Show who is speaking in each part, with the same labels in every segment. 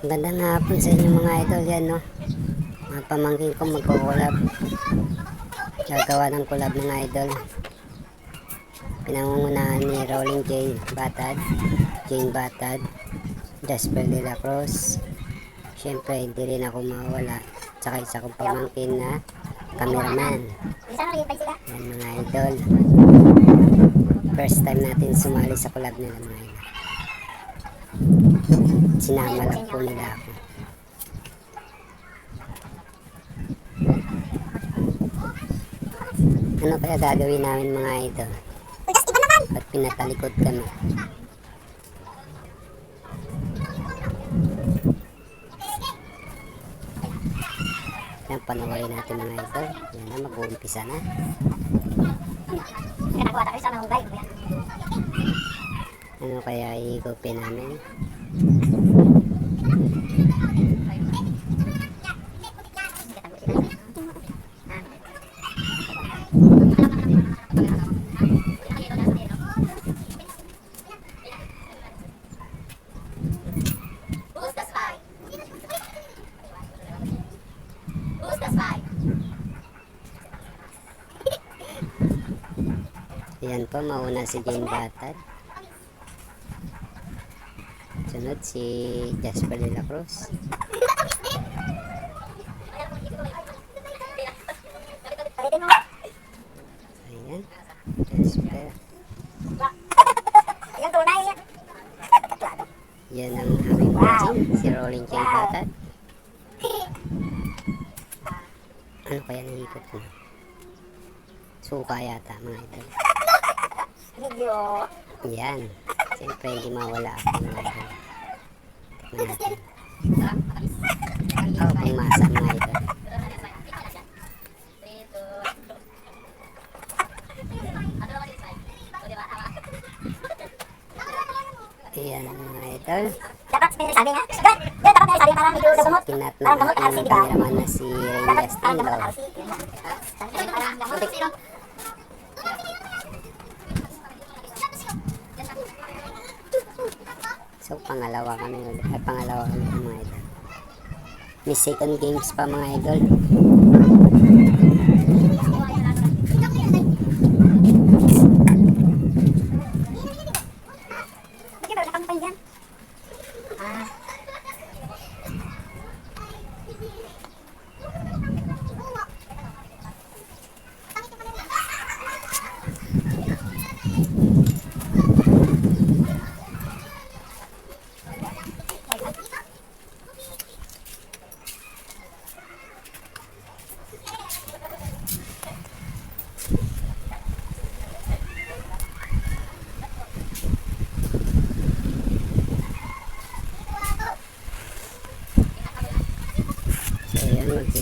Speaker 1: Magandang hapon sa inyo mga idol. Yan no, mga pamangkin ko magko-collab, gagawa ng collab mga idol. Pinangungunahan ni Rolling Jane Batad, Jasper de la Cruz. Siyempre hindi rin ako mawala, tsaka isa kong pamangkin na cameraman. Yan mga idol, first time natin sumali sa collab nila mga idol. Sinama lang po nila ako. Ano kaya gagawin namin mga idol? Ba't pinatalikod kami? Yan, panoorin natin mga idol. Yan na, mag-uumpisa na. Ano kaya iigupin namin? Ayan po, mauna si Jane Batad. Sunod si Jasper de la Cruz. Ayan, Jasper. Yan ang aming watching, si Rolling Jane Batad. Ano kaya nahikot na? Suka yata mga idol. Yan. Siyempre hindi mawala ako mga idol. Tikman natin. Oh, pumasa mga idol. Ayan mga idol. Kinat na aking cameraman na si Rain Justin Law. So pangalawa kami mga idol. May second games pa mga idol.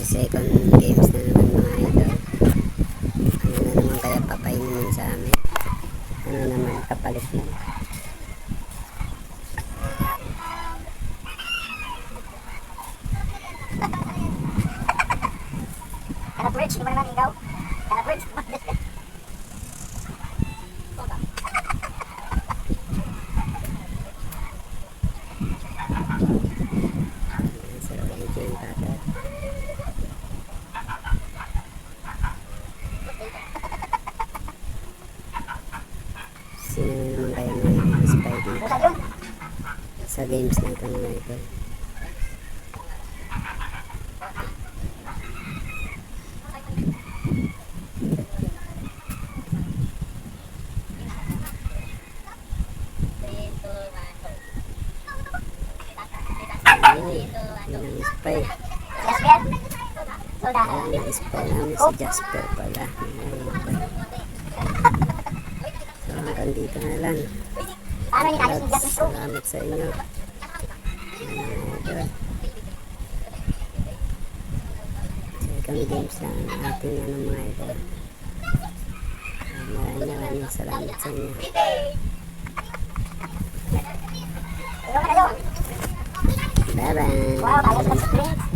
Speaker 1: Second games na naman mga idol. Ano na naman kaya papainin sa amin? Ano naman kapalit na?
Speaker 2: Kanat-bridge, di ba naman ikaw? Kanat-bridge.
Speaker 1: Sa Rolling Jane Batad. Sino naman kaya mga spy dito sa games na ito mga idol? Yan ang spy. Ayan ang spy namin si Jasper pala. So hanggang dito na lang. Salamat sa inyo. Second games lang ating mga idol. Maraming salamat sa inyo. Bye bye.